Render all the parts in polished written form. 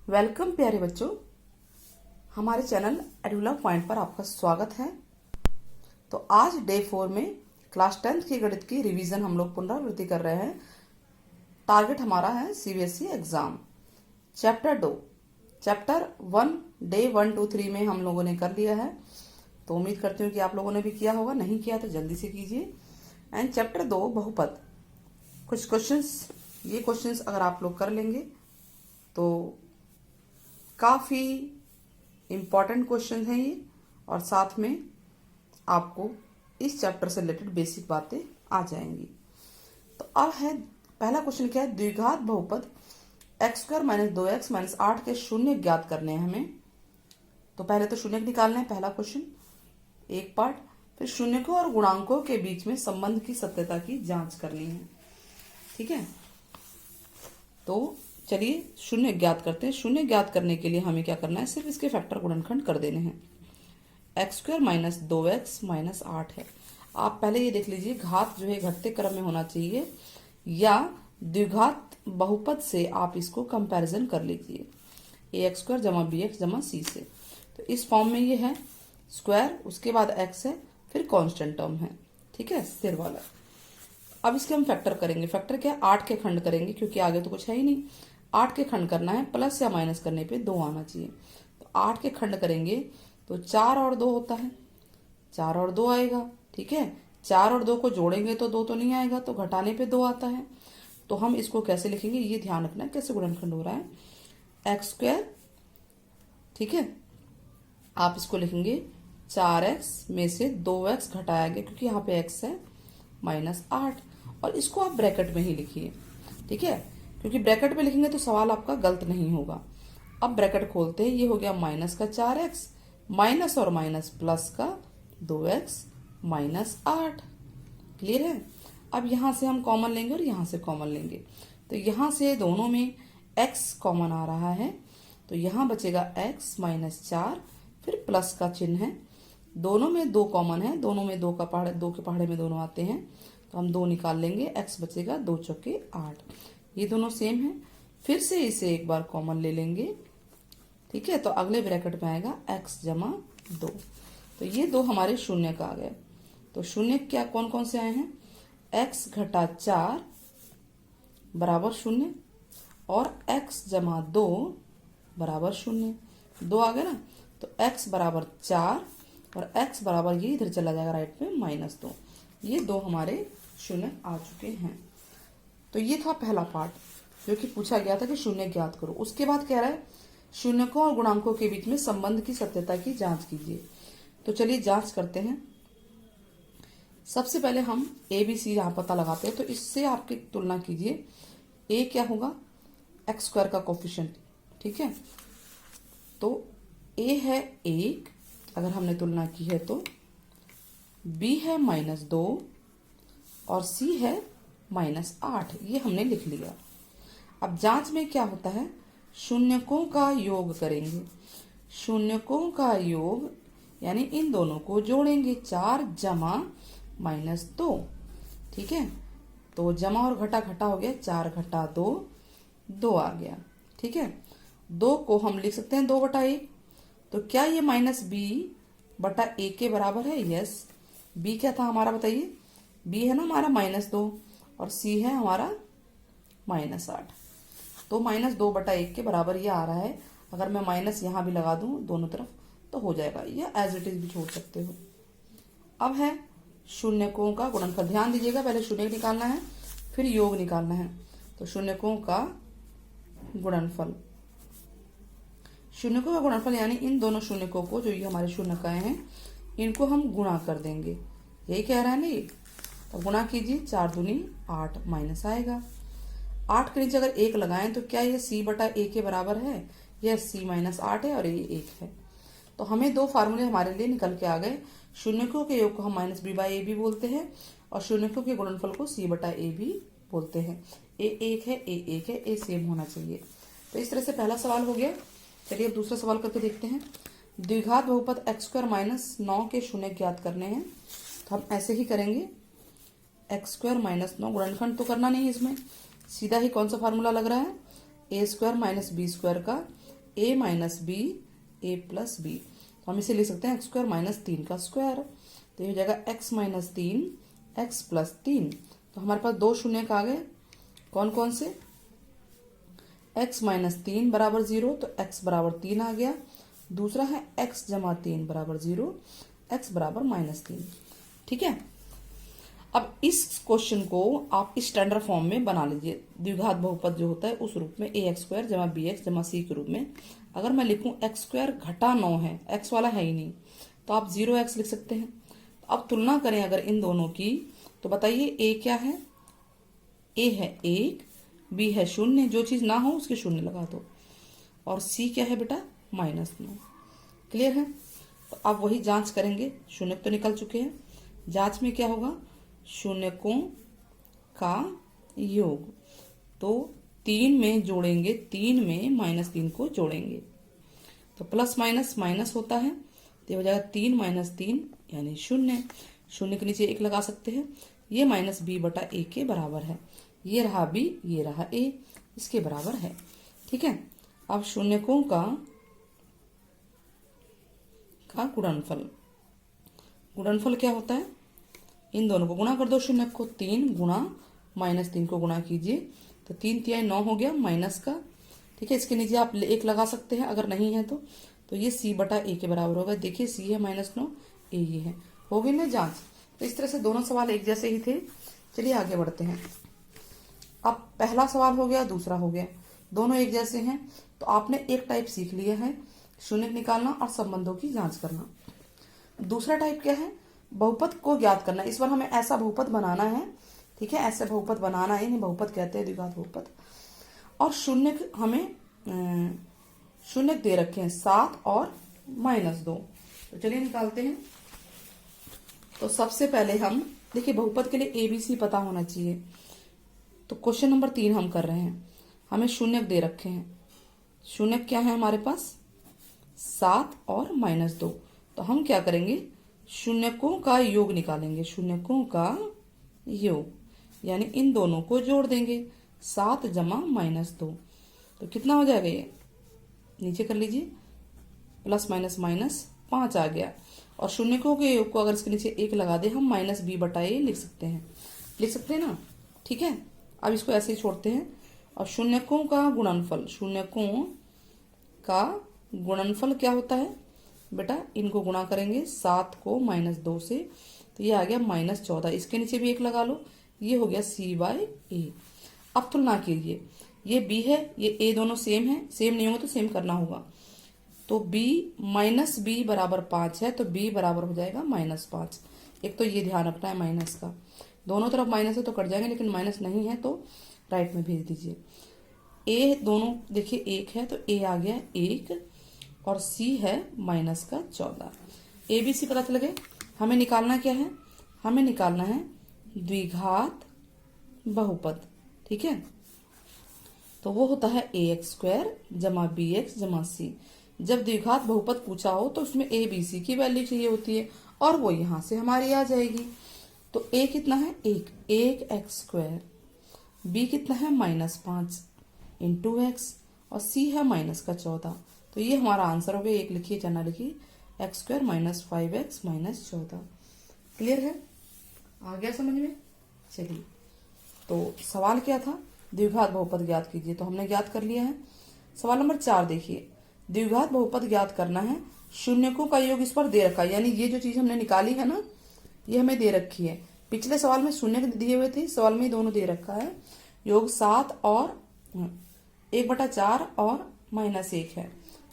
Welcome प्यारे बच्चों, हमारे चैनल एडुला पॉइंट पर आपका स्वागत है। तो आज डे 4 में क्लास 10th की गणित की रिवीजन हम लोग पुनरावृत्ति कर रहे हैं। टारगेट हमारा है सीबीएसई एग्जाम। चैप्टर 1 डे 1 2 3 में हम लोगों ने कर लिया है, तो उम्मीद करती हूँ कि आप लोगों ने भी किया होगा। नहीं किया तो जल्दी से कीजिए। एंड चैप्टर 2 बहुपद, कुछ क्वेश्चंस, ये क्वेश्चंस अगर आप लोग कर लेंगे तो काफ़ी इम्पॉर्टेंट क्वेश्चन हैं ये, और साथ में आपको इस चैप्टर से रिलेटेड बेसिक बातें आ जाएंगी। तो अब है पहला क्वेश्चन, क्या है? द्विघात बहुपद x² - 2x - 8 के शून्य ज्ञात करने हैं हमें। तो पहले तो शून्य निकालना है, पहला क्वेश्चन एक पार्ट। फिर शून्यकों और गुणांकों के बीच में संबंध की सत्यता की जांच करनी है। ठीक है, तो चलिए शून्य ज्ञात करते हैं। शून्य ज्ञात करने के लिए हमें क्या करना है? सिर्फ इसके फैक्टर गुणनखंड कर देने हैं। x² - 2x - 8 है। आप पहले ये देख लीजिए, घात जो है घटते क्रम में होना चाहिए, या द्विघात बहुपद से आप इसको कंपैरिजन कर लीजिए, ax² = bx = c से। तो इस फॉर्म में ये है स्क्वायर, उसके बाद x है, फिर कांस्टेंट टर्म है। ठीक है, स्थिर वाला। अब इसके हम फैक्टर करेंगे। फैक्टर क्या है? 8 के खंड करेंगे, क्योंकि आगे तो कुछ है ही नहीं। 8 के खंड करना है, प्लस या माइनस करने पे 2 आना चाहिए। तो 8 के खंड करेंगे तो 4 और 2 होता है, 4 और 2 आएगा। ठीक है, 4 और 2 को जोड़ेंगे तो 2 तो नहीं आएगा, तो घटाने पे 2 आता है। तो हम इसको कैसे लिखेंगे, ये ध्यान रखना है कैसे गुणनखंड हो रहा है। x², ठीक है, आप इसको लिखेंगे 4x में से 2x घटाया गया, क्योंकि यहाँ पे x है, -8। और इसको आप ब्रैकेट में ही लिखिए। ठीक है, क्योंकि ब्रैकेट में लिखेंगे तो सवाल आपका गलत नहीं होगा। अब ब्रैकेट खोलते हैं, ये हो गया माइनस का 4x, माइनस और माइनस प्लस का 2x -8। क्लियर है? अब यहां से हम कॉमन लेंगे और यहां से कॉमन लेंगे, तो यहां से दोनों में x कॉमन आ रहा है, तो यहां बचेगा x -4, फिर प्लस का चिन्ह है। दोनों में 2 कॉमन है, दोनों में 2 के पहाड़े में दोनों आते हैं, तो हम 2 निकाल लेंगे, x बचेगा 2 × 8। ये दोनों सेम है, फिर से इसे एक बार कॉमन ले लेंगे। ठीक है, तो अगले ब्रैकेट में आएगा x = 2। तो ये 2 हमारे शून्य का आ गए। तो शून्य क्या कौन कौन से आए हैं? x - 4 = 0 और x = 2 = 0। 2 आ गए ना, तो x = 4 और x बराबर ये इधर चला जाएगा राइट में -2। ये 2 हमारे शून्य आ चुके हैं। तो ये था पहला पार्ट जो कि पूछा गया था कि शून्य ज्ञात करो। उसके बाद कह रहा है शून्यकों और गुणांकों के बीच में संबंध की सत्यता की जांच कीजिए। तो चलिए जांच करते हैं। सबसे पहले हम ABC यहाँ पता लगाते हैं, तो इससे आपकी तुलना कीजिए। A क्या होगा? x² का कोफिशिएंट। ठीक है, तो A है 1, अगर हमने तुलना की है तो B है -2 और C है -8। ये हमने लिख लिया। अब जांच में क्या होता है? शून्यकों का योग करेंगे। शून्यकों का योग यानी इन दोनों को जोड़ेंगे, 4 जमा -2। ठीक है, तो जमा और घटा घटा हो गया, 4 घटा 2, 2 आ गया। ठीक है, 2 को हम लिख सकते हैं 2/1। तो क्या ये -b/a के बराबर है? यस। b क्या था हमारा, बताइए? b है ना हमारा -2 और c है हमारा -8। तो -2/1 के बराबर ये आ रहा है। अगर मैं माइनस यहाँ भी लगा दूं दोनों तरफ तो हो जाएगा, या एज इट इज भी छोड़ सकते हो। अब है शून्यकों का गुणनफल। ध्यान दीजिएगा, पहले शून्य निकालना है, फिर योग निकालना है। तो शून्यकों का गुणनफल, शून्यकों का गुणनफल यानी इन दोनों शून्यकों को, जो ये हमारे शून्यकाएं हैं, इनको हम गुणा कर देंगे। यही कह रहा है ना ये। तो गुणा कीजिए, 4 दूनी 8, माइनस आएगा। 8 के नीचे अगर 1 लगाएं तो क्या ये c/a के बराबर है? यह c -8 है और ये 1 है। तो हमें 2 फार्मूले हमारे लिए निकल के आ गए। शून्यकों के योग को हम -b/a भी बोलते हैं और शून्यकों के गुणनफल को c/a भी बोलते हैं। a 1 है, a 1 है, a सेम होना चाहिए। तो इस तरह से पहला सवाल हो गया। चलिए अब दूसरा सवाल करके देखते हैं। द्विघात बहुपद x² - 9 के शून्य ज्ञात करने हैं। तो हम ऐसे ही करेंगे, x² - 9, गुणनखंड तो करना नहीं है इसमें, सीधा ही कौन सा फार्मूला लग रहा है? a² - b² का a minus b a plus b. तो हम इसे लिख सकते हैं एक्स स्क्वायर माइनस 3 का स्क्वायर। तो ये हो जाएगा x माइनस 3 x प्लस 3। तो हमारे पास दो शून्य आ गए, कौन कौन से? x माइनस 3 बराबर 0, तो x बराबर 3 आ गया। दूसरा है x जमा 3 बराबर 0, x बराबर माइनस 3। ठीक है, अब इस क्वेश्चन को आप स्टैंडर्ड फॉर्म में बना लीजिए। द्विघात बहुपद जो होता है उस रूप में a एक्स स्क्वायर जमा बी एक्स जमा सी के रूप में। अगर मैं लिखूं x स्क्वायर घटा 9 है, x वाला है ही नहीं, तो आप 0x लिख सकते हैं। अब तुलना करें अगर इन दोनों की, तो बताइए a क्या है? a है 1, b है 0, जो चीज ना हो उसके 0 लगा दो, और c क्या है बेटा? -9। क्लियर है? तो अब वही जांच करेंगे, शून्य तो निकल चुके हैं। जांच में क्या होगा? शून्यकों का योग। तो 3 में जोड़ेंगे, 3 में -3 को जोड़ेंगे, तो प्लस माइनस माइनस होता है, तो हो जाएगा 3 माइनस 3 यानी 0। 0 के नीचे 1 लगा सकते हैं। ये माइनस b बटा a के बराबर है। ये रहा b, ये रहा a, इसके बराबर है। ठीक है, अब शून्यकों का गुणनफल। गुणनफल क्या होता है? इन दोनों को गुणा कर दो, शून्य को 3 गुणा -3 को गुणा कीजिए, तो 3 तिहाई 9 हो गया माइनस का। ठीक है, इसके नीचे आप 1 लगा सकते हैं अगर नहीं है तो ये c बटा a के बराबर होगा। देखिए c है -9, a ये है। हो गई ना जांच? तो इस तरह से दोनों सवाल एक जैसे ही थे। चलिए आगे बढ़ते हैं। अब पहला सवाल हो गया, दूसरा हो गया, दोनों एक जैसे हैं। तो आपने एक टाइप सीख लिया है, शून्य निकालना और संबंधों की जांच करना। दूसरा टाइप क्या है? बहुपद को ज्ञात करना। इस बार हमें ऐसा बहुपद बनाना है। ठीक है, ऐसे बहुपद बनाना है, इन्हें बहुपद कहते हैं, द्विघात बहुपद। और शून्य हमें शून्य दे रखे हैं 7 और -2। तो चलिए निकालते हैं। तो सबसे पहले हम देखिए, बहुपद के लिए ABC पता होना चाहिए। तो क्वेश्चन नंबर 3 हम कर रहे हैं, हमें शून्य दे रखे हैं। शून्य क्या है हमारे पास? 7 और -2। तो हम क्या करेंगे? शून्यकों का योग निकालेंगे। शून्यकों का योग यानी इन दोनों को जोड़ देंगे, 7 जमा -2। तो कितना हो जाएगा? ये नीचे कर लीजिए, प्लस माइनस माइनस 5 आ गया। और शून्यकों के योग को अगर इसके नीचे 1 लगा दे, हम -b बटा a लिख सकते हैं ना। ठीक है, अब इसको ऐसे ही छोड़ते हैं। और शून्यकों का गुणनफल, शून्यकों का गुणनफल क्या होता है बेटा? इनको गुणा करेंगे 7 को -2 से, तो ये आ गया -14। इसके नीचे भी 1 लगा लो, ये हो गया c बाय a। अब तुलना कीजिए, ये b है, ये a, दोनों सेम है। सेम नहीं होगा तो सेम करना होगा। तो b माइनस b बराबर 5 है, तो b बराबर हो जाएगा -5। एक तो ये ध्यान रखना है माइनस का, दोनों तरफ माइनस है तो कट जाएंगे, लेकिन माइनस नहीं है तो राइट में भेज दीजिए। a दोनों देखिए 1 है, तो a आ गया 1 और c है -14। ABC पता चल गए। हमें निकालना क्या है? हमें निकालना है द्विघात बहुपद। ठीक है, तो वो होता है ax² जमा bx जमा c। जब द्विघात बहुपद पूछा हो तो उसमें ABC की वैल्यू चाहिए होती है, और वो यहां से हमारी आ जाएगी। तो a कितना है? 1 x², b कितना है? -5 इंटू x, और c है -14। तो ये हमारा आंसर हो गया। 1 लिखिए, चाहे ना लिखिए, x² -5x -14। क्लियर है? आ गया समझ में? चलिए, तो सवाल क्या था? द्विघात बहुपद ज्ञात कीजिए, तो हमने ज्ञात कर लिया है। सवाल नंबर 4 देखिए, द्विघात बहुपद ज्ञात करना है, शून्यकों का योग इस पर दे रखा है। यानी ये जो चीज हमने निकाली है ना, ये हमें दे रखी है। पिछले सवाल में शून्य दिए हुए थे, सवाल में दोनों दे रखा है। योग 7 और 1/4 और -1 है।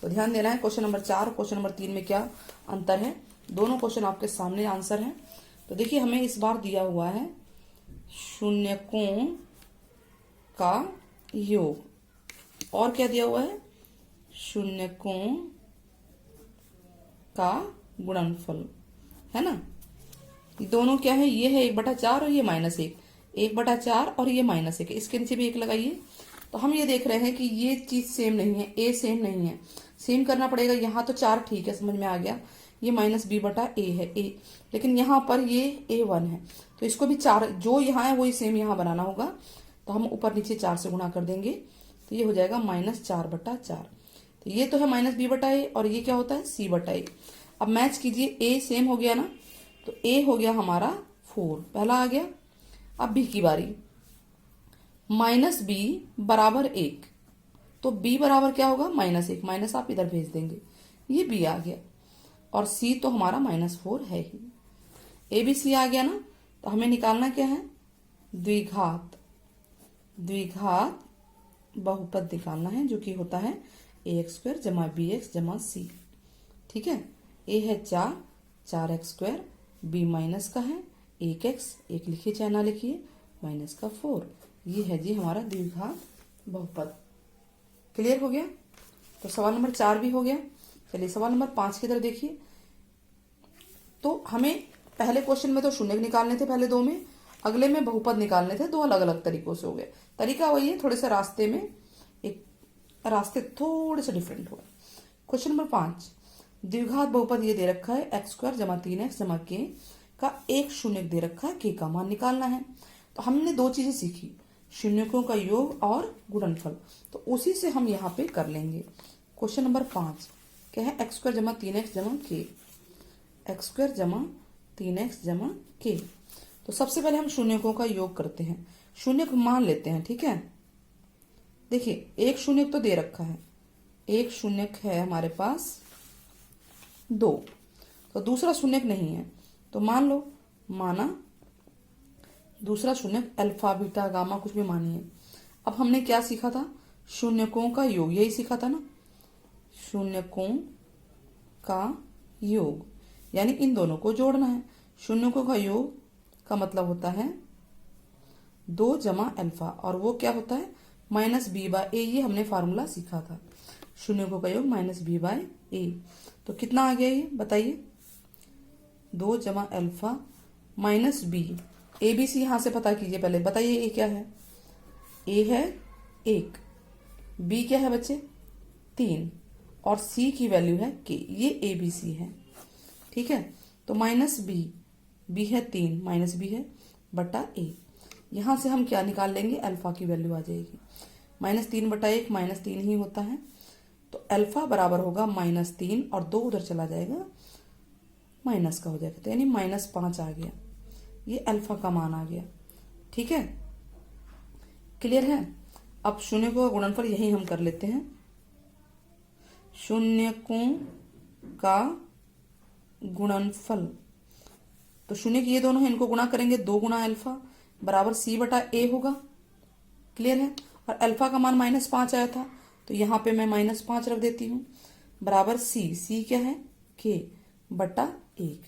तो ध्यान देना है, क्वेश्चन नंबर 4 और क्वेश्चन नंबर 3 में क्या अंतर है। दोनों क्वेश्चन आपके सामने आंसर है। तो देखिए, हमें इस बार दिया हुआ है शून्यकों का योग, और क्या दिया हुआ है? शून्यकों का गुणनफल, है ना। दोनों क्या है? ये है 1/4 और ये -1। 1/4 और ये -1। इसके नीचे भी 1 लगाइए। तो हम ये देख रहे हैं कि ये चीज सेम नहीं है, a सेम नहीं है। सेम करना पड़ेगा। यहाँ तो 4 ठीक है, समझ में आ गया। ये -b बटा a है, a, लेकिन यहाँ पर ये a1 है, तो इसको भी 4, जो यहाँ है वही सेम यहाँ बनाना होगा। तो हम ऊपर नीचे 4 से गुणा कर देंगे, तो ये हो जाएगा -4/4। तो ये तो है माइनस बी बटा ए और ये क्या होता है सी बटा ए। अब मैच कीजिए, ए सेम हो गया ना, तो ए हो गया हमारा 4, पहला आ गया। अब बी की बारी, माइनस बी बराबर 1, तो बी बराबर क्या होगा -1, माइनस आप इधर भेज देंगे, ये बी आ गया। और सी तो हमारा -4 है ही। ए बी सी आ गया ना, तो हमें निकालना क्या है, द्विघात बहुपद निकालना है, जो कि होता है ax² जमा bx जमा c। ठीक है, a है 4x², b माइनस का है 1x, 1 लिखिए चाहे ना लिखिए, माइनस का 4। ये है जी हमारा द्विघात बहुपद। क्लियर हो गया? तो सवाल नंबर 4 भी हो गया। चलिए सवाल नंबर 5 की तरफ देखिए। तो हमें पहले क्वेश्चन में तो शून्य निकालने थे, पहले 2 में, अगले में बहुपद निकालने थे। 2 अलग अलग तरीकों से हो गए। तरीका वही है, थोड़े से रास्ते थोड़े से डिफरेंट हुए। क्वेश्चन नंबर 5, द्विघात बहुपद ये दे रखा है x² जमा 3x जमा k का एक शून्य दे रखा है, k का मान निकालना है। तो हमने 2 चीजें सीखी, शून्यकों का योग और गुणनफल, तो उसी से हम यहाँ पे कर लेंगे। क्वेश्चन नंबर 5 क्या है, x² जमा 3x जमा k, x² जमा 3x जमा k। तो सबसे पहले हम शून्यकों का योग करते हैं, शून्य मान लेते हैं। ठीक है, देखिए एक शून्य तो दे रखा है, एक शून्य है हमारे पास 2, तो दूसरा शून्य नहीं है, तो मान लो, माना दूसरा शून्य अल्फा बीटा गामा कुछ भी मानिए। अब हमने क्या सीखा था, शून्यकों का योग, यही सीखा था ना, शून्यकों का योग यानी इन दोनों को जोड़ना है। शून्यकों का योग का मतलब होता है 2 जमा अल्फा, और वो क्या होता है -b/a। ये हमने फार्मूला सीखा था, शून्यकों का योग -b/a। तो कितना आ गया ये बताइए, 2 जमा अल्फा -b, ABC यहां से पता कीजिए पहले, बताइए ए क्या है, ए है 1, बी क्या है बच्चे 3, और सी की वैल्यू है k, ये ABC है। ठीक है, तो -b है 3, -b है बटा a। यहां से हम क्या निकाल लेंगे, अल्फा की वैल्यू आ जाएगी, -3 बटा 1 -3 ही होता है, तो अल्फा बराबर होगा -3, और 2 उधर चला जाएगा, माइनस का हो जाएगा, तो यानी -5 आ गया, ये अल्फा का मान आ गया। ठीक है, क्लियर है? अब शून्यकों का गुणनफल यही हम कर लेते हैं, शून्यकों का गुणनफल, तो शून्य की ये दोनों है, इनको गुणा करेंगे, 2 गुणा अल्फा बराबर c बटा a होगा। क्लियर है? और अल्फा का मान -5 आया था, तो यहाँ पे मैं -5 रख देती हूँ, बराबर c क्या है k बटा 1,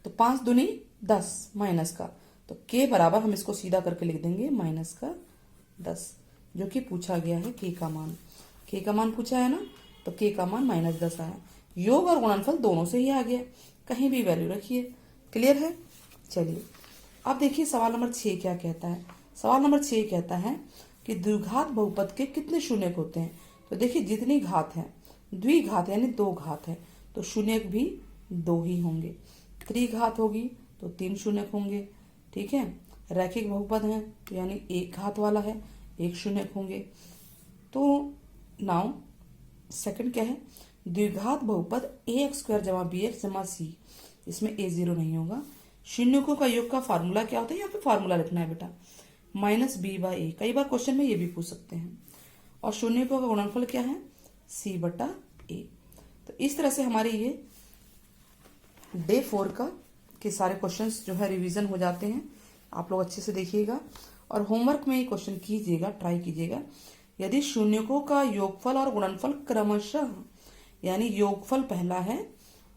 तो 5 दूनी 10 माइनस का, तो k बराबर हम इसको सीधा करके लिख देंगे -10, जो कि पूछा गया है k का मान। k का मान पूछा है ना, तो k का मान -10 आया। योग और गुणनफल दोनों से ही आ गया, कहीं भी वैल्यू रखिए। क्लियर है? चलिए अब देखिए सवाल नंबर 6 क्या कहता है। सवाल नंबर 6 कहता है कि द्विघात बहुपद के कितने शून्यक होते हैं। तो देखिए जितनी घात है, द्विघात यानी 2 घात है, तो शून्यक भी 2 ही होंगे। त्रिघात होगी तो 3 शून्यक होंगे। ठीक है, रैखिक बहुपद है तो यानी 1 घात वाला है, 1 शून्यक होंगे। तो नाउ सेकंड क्या है, द्विघात बहुपद ax² जमा bx जमा c, इसमें a0 नहीं होगा। शून्यकों का योग का फार्मूला क्या होता है, यहाँ पे फार्मूला लिखना है बेटा, -b/a। कई बार क्वेश्चन में ये भी पूछ सकते हैं। और शून्यकों का गुणनफल क्या है, c बटा a। तो इस तरह से हमारे ये डे 4 के सारे क्वेश्चंस जो है रिवीजन हो जाते हैं। आप लोग अच्छे से देखिएगा और होमवर्क में ये क्वेश्चन कीजिएगा, ट्राई कीजिएगा। यदि शून्यकों का योगफल और गुणनफल क्रमशः, यानी योगफल पहला है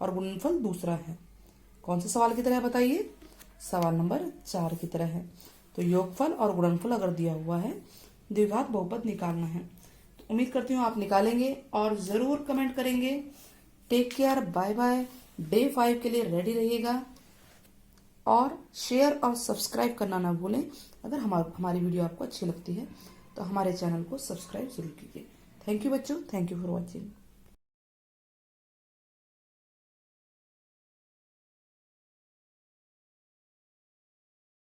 और गुणनफल दूसरा है, कौन से सवाल की तरह है बताइए, सवाल नंबर 4 की तरह है। तो योगफल और गुणनफल अगर दिया हुआ है, द्विघात बहुपद निकालना है। तो उम्मीद करती हूँ आप निकालेंगे और जरूर कमेंट करेंगे। Take care, bye bye. Day 5 के लिए रेडी रहिएगा और शेयर और सब्सक्राइब करना ना भूलें। अगर हमारी वीडियो आपको अच्छी लगती है तो हमारे चैनल को सब्सक्राइब जरूर कीजिए। थैंक यू बच्चों, थैंक यू फॉर वॉचिंग।